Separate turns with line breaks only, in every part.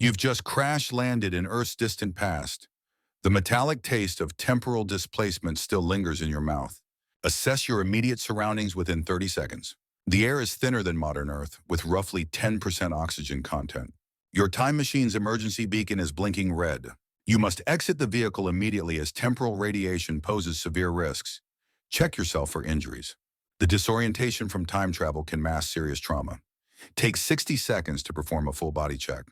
You've just crash-landed in Earth's distant past. The metallic taste of temporal displacement still lingers in your mouth. Assess your immediate surroundings within 30 seconds. The air is thinner than modern Earth, with roughly 10% oxygen content. Your time machine's emergency beacon is blinking red. You must exit the vehicle immediately as temporal radiation poses severe risks. Check yourself for injuries. The disorientation from time travel can mask serious trauma. Take 60 seconds to perform a full body check.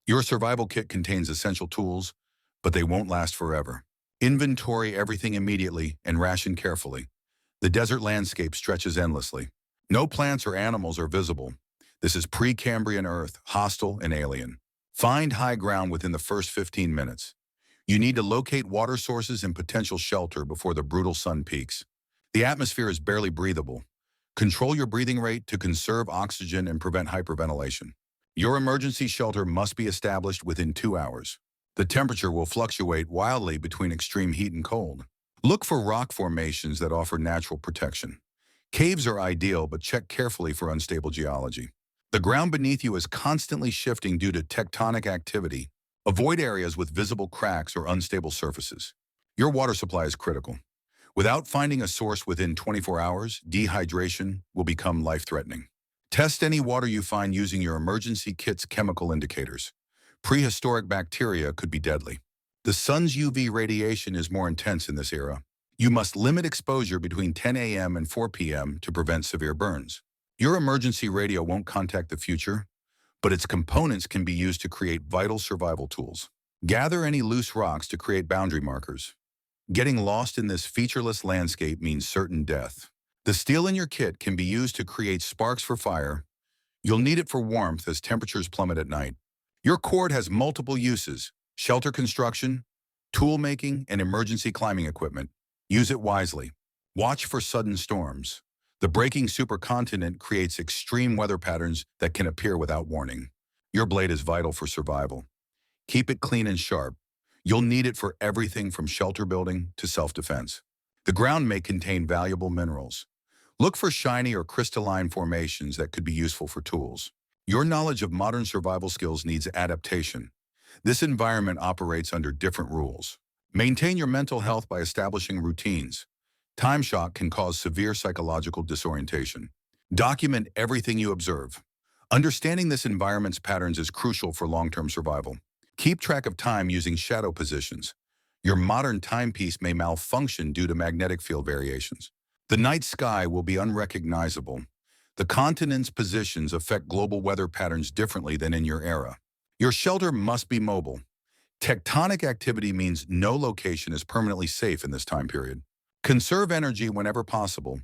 Your survival kit contains essential tools, but they won't last forever. Inventory everything immediately and ration carefully. The desert landscape stretches endlessly. No plants or animals are visible. This is Precambrian Earth, hostile and alien. Find high ground within the first 15 minutes. You need to locate water sources and potential shelter before the brutal sun peaks. The atmosphere is barely breathable. Control your breathing rate to conserve oxygen and prevent hyperventilation. Your emergency shelter must be established within 2 hours. The temperature will fluctuate wildly between extreme heat and cold. Look for rock formations that offer natural protection. Caves are ideal, but check carefully for unstable geology. The ground beneath you is constantly shifting due to tectonic activity. Avoid areas with visible cracks or unstable surfaces. Your water supply is critical. Without finding a source within 24 hours, dehydration will become life-threatening. Test any water you find using your emergency kit's chemical indicators. Prehistoric bacteria could be deadly. The sun's UV radiation is more intense in this era. You must limit exposure between 10 a.m. and 4 p.m. to prevent severe burns. Your emergency radio won't contact the future, but its components can be used to create vital survival tools. Gather any loose rocks to create boundary markers. Getting lost in this featureless landscape means certain death. The steel in your kit can be used to create sparks for fire. You'll need it for warmth as temperatures plummet at night. Your cord has multiple uses: shelter construction, tool making, and emergency climbing equipment. Use it wisely. Watch for sudden storms. The breaking supercontinent creates extreme weather patterns that can appear without warning. Your blade is vital for survival. Keep it clean and sharp. You'll need it for everything from shelter building to self-defense. The ground may contain valuable minerals. Look for shiny or crystalline formations that could be useful for tools. Your knowledge of modern survival skills needs adaptation. This environment operates under different rules. Maintain your mental health by establishing routines. Time shock can cause severe psychological disorientation. Document everything you observe. Understanding this environment's patterns is crucial for long-term survival. Keep track of time using shadow positions. Your modern timepiece may malfunction due to magnetic field variations. The night sky will be unrecognizable. The continent's positions affect global weather patterns differently than in your era. Your shelter must be mobile. Tectonic activity means no location is permanently safe in this time period. Conserve energy whenever possible.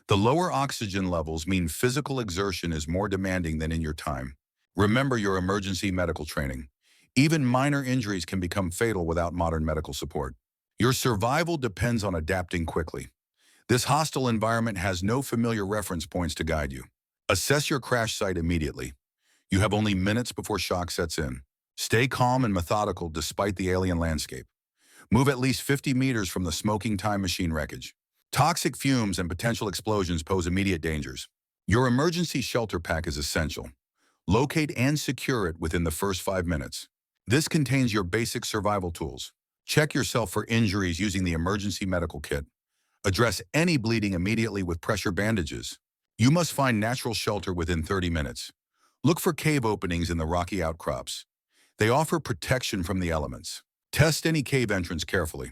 The lower oxygen levels mean physical exertion is more demanding than in your time. Remember your emergency medical training. Even minor injuries can become fatal without modern medical support. Your survival depends on adapting quickly. This hostile environment has no familiar reference points to guide you. Assess your crash site immediately. You have only minutes before shock sets in. Stay calm and methodical despite the alien landscape. Move at least 50 meters from the smoking time machine wreckage. Toxic fumes and potential explosions pose immediate dangers. Your emergency shelter pack is essential. Locate and secure it within the first 5 minutes. This contains your basic survival tools. Check yourself for injuries using the emergency medical kit. Address any bleeding immediately with pressure bandages. You must find natural shelter within 30 minutes. Look for cave openings in the rocky outcrops. They offer protection from the elements. Test any cave entrance carefully.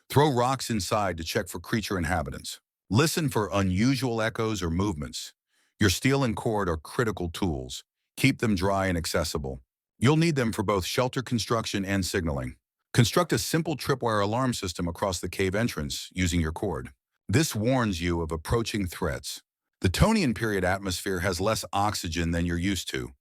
Throw rocks inside to check for creature inhabitants. Listen for unusual echoes or movements. Your steel and cord are critical tools. Keep them dry and accessible. You'll need them for both shelter construction and signaling. Construct a simple tripwire alarm system across the cave entrance using your cord. This warns you of approaching threats. The Tonian period atmosphere has less oxygen than you're used to.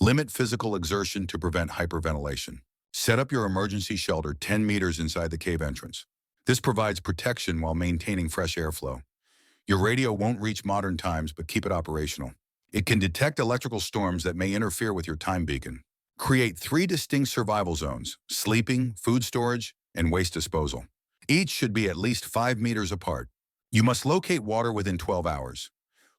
Limit physical exertion to prevent hyperventilation. Set up your emergency shelter 10 meters inside the cave entrance. This provides protection while maintaining fresh airflow. Your radio won't reach modern times, but keep it operational. It can detect electrical storms that may interfere with your time beacon. Create 3 distinct survival zones: sleeping, food storage, and waste disposal. Each should be at least 5 meters apart. You must locate water within 12 hours.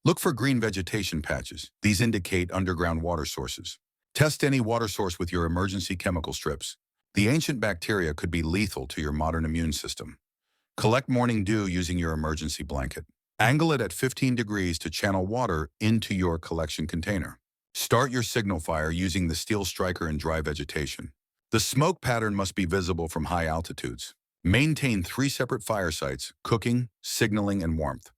Look for green vegetation patches. These indicate underground water sources. Test any water source with your emergency chemical strips. The ancient bacteria could be lethal to your modern immune system. Collect morning dew using your emergency blanket. Angle it at 15 degrees to channel water into your collection container. Start your signal fire using the steel striker in dry vegetation. The smoke pattern must be visible from high altitudes. Maintain 3 separate fire sites: cooking, signaling, and warmth.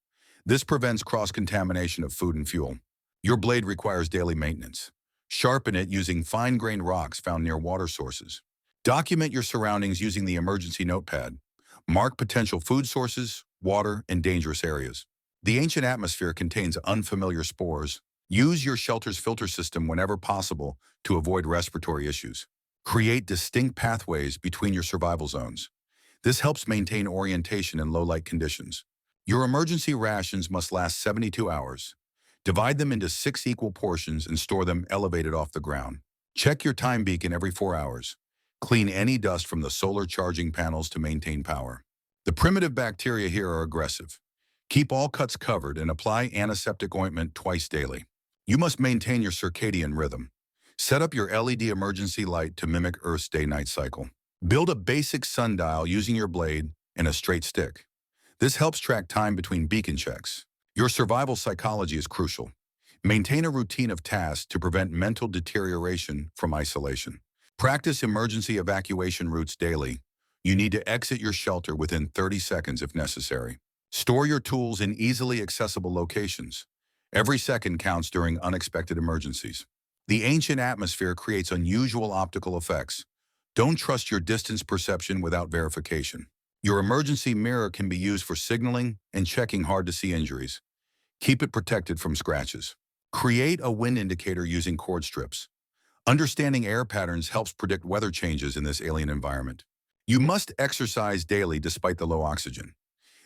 This prevents cross-contamination of food and fuel. Your blade requires daily maintenance. Sharpen it using fine-grained rocks found near water sources. Document your surroundings using the emergency notepad. Mark potential food sources, water, and dangerous areas. The ancient atmosphere contains unfamiliar spores. Use your shelter's filter system whenever possible to avoid respiratory issues. Create distinct pathways between your survival zones. This helps maintain orientation in low-light conditions. Your emergency rations must last 72 hours. Divide them into 6 equal portions and store them elevated off the ground. Check your time beacon every 4 hours. Clean any dust from the solar charging panels to maintain power. The primitive bacteria here are aggressive. Keep all cuts covered and apply antiseptic ointment twice daily. You must maintain your circadian rhythm. Set up your LED emergency light to mimic Earth's day-night cycle. Build a basic sundial using your blade and a straight stick. This helps track time between beacon checks. Your survival psychology is crucial. Maintain a routine of tasks to prevent mental deterioration from isolation. Practice emergency evacuation routes daily. You need to exit your shelter within 30 seconds if necessary. Store your tools in easily accessible locations. Every second counts during unexpected emergencies. The ancient atmosphere creates unusual optical effects. Don't trust your distance perception without verification. Your emergency mirror can be used for signaling and checking hard-to-see injuries. Keep it protected from scratches. Create a wind indicator using cord strips. Understanding air patterns helps predict weather changes in this alien environment. You must exercise daily despite the low oxygen.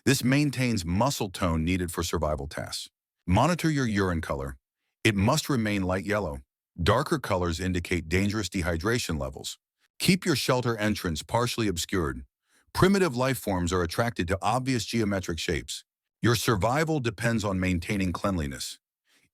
This maintains muscle tone needed for survival tasks. Monitor your urine color. It must remain light yellow. Darker colors indicate dangerous dehydration levels. Keep your shelter entrance partially obscured. Primitive life forms are attracted to obvious geometric shapes. Your survival depends on maintaining cleanliness.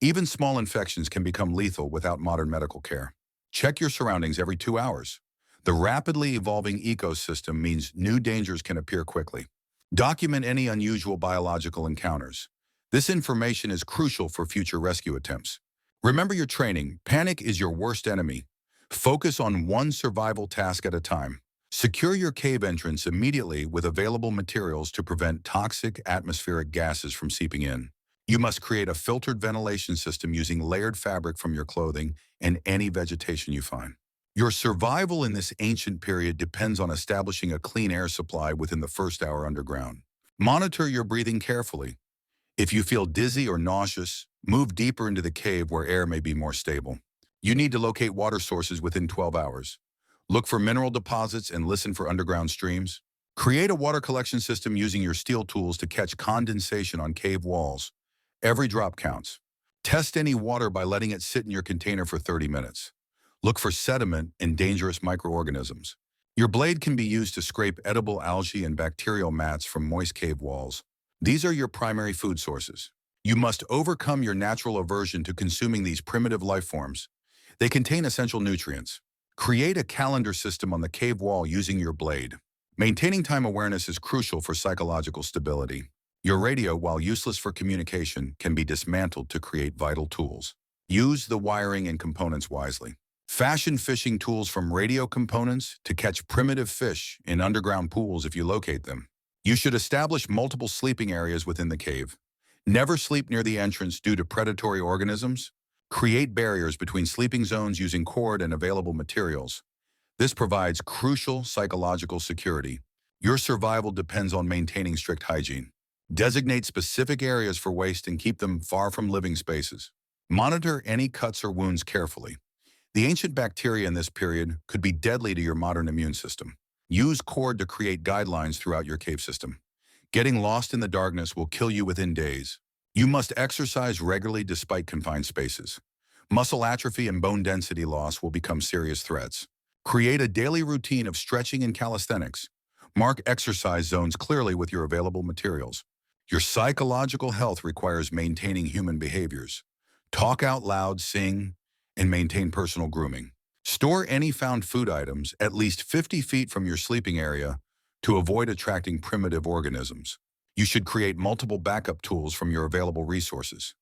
Even small infections can become lethal without modern medical care. Check your surroundings every 2 hours. The rapidly evolving ecosystem means new dangers can appear quickly. Document any unusual biological encounters. This information is crucial for future rescue attempts. Remember your training. Panic is your worst enemy. Focus on one survival task at a time. Secure your cave entrance immediately with available materials to prevent toxic atmospheric gases from seeping in. You must create a filtered ventilation system using layered fabric from your clothing and any vegetation you find. Your survival in this ancient period depends on establishing a clean air supply within the first hour underground. Monitor your breathing carefully. If you feel dizzy or nauseous, move deeper into the cave where air may be more stable. You need to locate water sources within 12 hours. Look for mineral deposits and listen for underground streams. Create a water collection system using your steel tools to catch condensation on cave walls. Every drop counts. Test any water by letting it sit in your container for 30 minutes. Look for sediment and dangerous microorganisms. Your blade can be used to scrape edible algae and bacterial mats from moist cave walls. These are your primary food sources. You must overcome your natural aversion to consuming these primitive life forms. They contain essential nutrients. Create a calendar system on the cave wall using your blade. Maintaining time awareness is crucial for psychological stability. Your radio, while useless for communication, can be dismantled to create vital tools. Use the wiring and components wisely. Fashion fishing tools from radio components to catch primitive fish in underground pools if you locate them. You should establish multiple sleeping areas within the cave. Never sleep near the entrance due to predatory organisms. Create barriers between sleeping zones using cord and available materials. This provides crucial psychological security. Your survival depends on maintaining strict hygiene. Designate specific areas for waste and keep them far from living spaces. Monitor any cuts or wounds carefully. The ancient bacteria in this period could be deadly to your modern immune system. Use cord to create guidelines throughout your cave system. Getting lost in the darkness will kill you within days. You must exercise regularly despite confined spaces. Muscle atrophy and bone density loss will become serious threats. Create a daily routine of stretching and calisthenics. Mark exercise zones clearly with your available materials. Your psychological health requires maintaining human behaviors. Talk out loud, sing, and maintain personal grooming. Store any found food items at least 50 feet from your sleeping area to avoid attracting primitive organisms. You should create multiple backup tools from your available resources.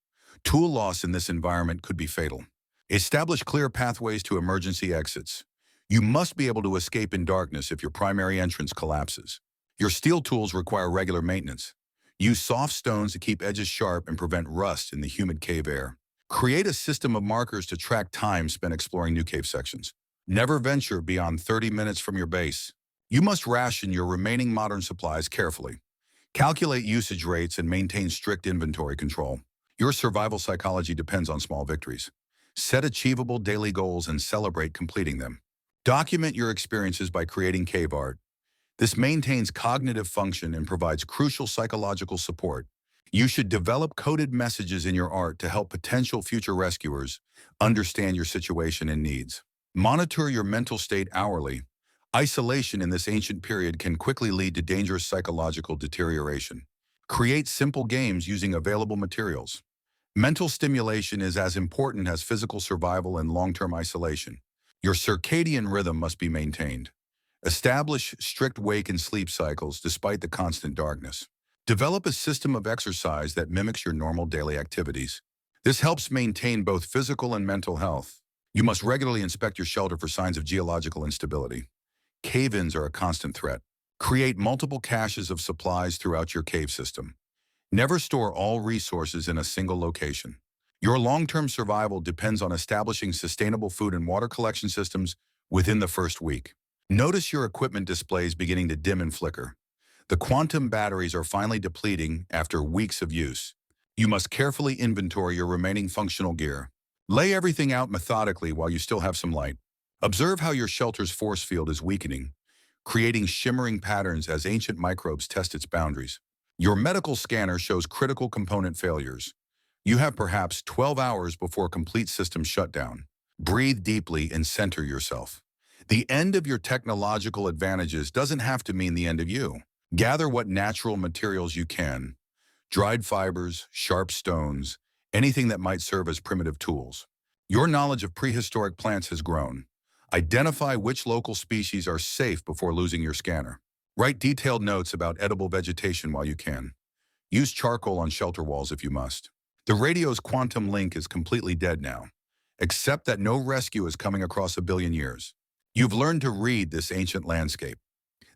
Tool loss in this environment could be fatal. Establish clear pathways to emergency exits. You must be able to escape in darkness if your primary entrance collapses. Your steel tools require regular maintenance. Use soft stones to keep edges sharp and prevent rust in the humid cave air. Create a system of markers to track time spent exploring new cave sections. Never venture beyond 30 minutes from your base. You must ration your remaining modern supplies carefully. Calculate usage rates and maintain strict inventory control. Your survival psychology depends on small victories. Set achievable daily goals and celebrate completing them. Document your experiences by creating cave art. This maintains cognitive function and provides crucial psychological support. You should develop coded messages in your art to help potential future rescuers understand your situation and needs. Monitor your mental state hourly. Isolation in this ancient period can quickly lead to dangerous psychological deterioration. Create simple games using available materials. Mental stimulation is as important as physical survival and long-term isolation. Your circadian rhythm must be maintained. Establish strict wake and sleep cycles despite the constant darkness. Develop a system of exercise that mimics your normal daily activities. This helps maintain both physical and mental health. You must regularly inspect your shelter for signs of geological instability. Cave-ins are a constant threat. Create multiple caches of supplies throughout your cave system. Never store all resources in a single location. Your long-term survival depends on establishing sustainable food and water collection systems within the first week. Notice your equipment displays beginning to dim and flicker. The quantum batteries are finally depleting after weeks of use. You must carefully inventory your remaining functional gear. Lay everything out methodically while you still have some light. Observe how your shelter's force field is weakening, creating shimmering patterns as ancient microbes test its boundaries. Your medical scanner shows critical component failures. You have perhaps 12 hours before complete system shutdown. Breathe deeply and center yourself. The end of your technological advantages doesn't have to mean the end of you. Gather what natural materials you can. Dried fibers, sharp stones, anything that might serve as primitive tools. Your knowledge of prehistoric plants has grown. Identify which local species are safe before losing your scanner. Write detailed notes about edible vegetation while you can. Use charcoal on shelter walls if you must. The radio's quantum link is completely dead now. Accept that no rescue is coming across a billion years. You've learned to read this ancient landscape.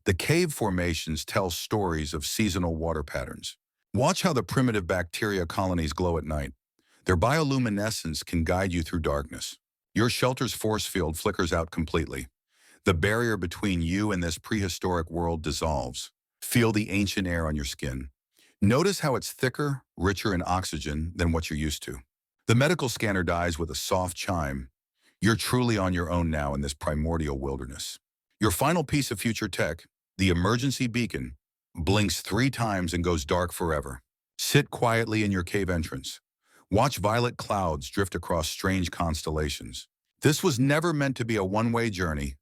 The cave formations tell stories of seasonal water patterns. Watch how the primitive bacteria colonies glow at night. Their bioluminescence can guide you through darkness. Your shelter's force field flickers out completely. The barrier between you and this prehistoric world dissolves. Feel the ancient air on your skin. Notice how it's thicker, richer in oxygen than what you're used to. The medical scanner dies with a soft chime. You're truly on your own now in this primordial wilderness. Your final piece of future tech, the emergency beacon, blinks 3 times and goes dark forever. Sit quietly in your cave entrance. Watch violet clouds drift across strange constellations. This was never meant to be a one-way journey,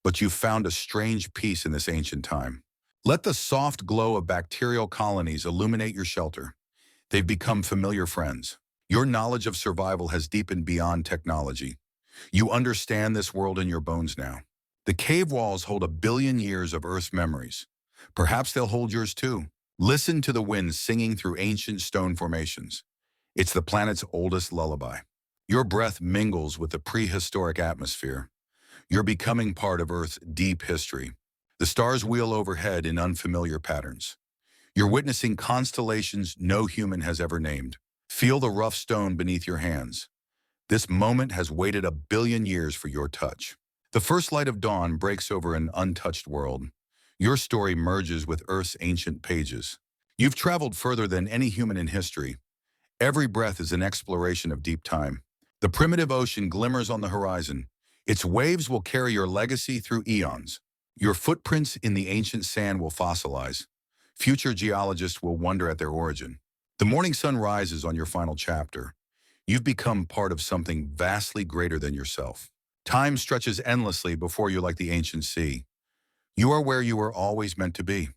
but you found a strange peace in this ancient time. Let the soft glow of bacterial colonies illuminate your shelter. They've become familiar friends. Your knowledge of survival has deepened beyond technology. You understand this world in your bones now. The cave walls hold 1 billion years of Earth's memories. Perhaps they'll hold yours too. Listen to the wind singing through ancient stone formations. It's the planet's oldest lullaby. Your breath mingles with the prehistoric atmosphere. You're becoming part of Earth's deep history. The stars wheel overhead in unfamiliar patterns. You're witnessing constellations no human has ever named. Feel the rough stone beneath your hands. This moment has waited 1 billion years for your touch. The first light of dawn breaks over an untouched world. Your story merges with Earth's ancient pages. You've traveled further than any human in history. Every breath is an exploration of deep time. The primitive ocean glimmers on the horizon. Its waves will carry your legacy through eons. Your footprints in the ancient sand will fossilize. Future geologists will wonder at their origin. The morning sun rises on your final chapter. You've become part of something vastly greater than yourself. Time stretches endlessly before you like the ancient sea. You are where you were always meant to be.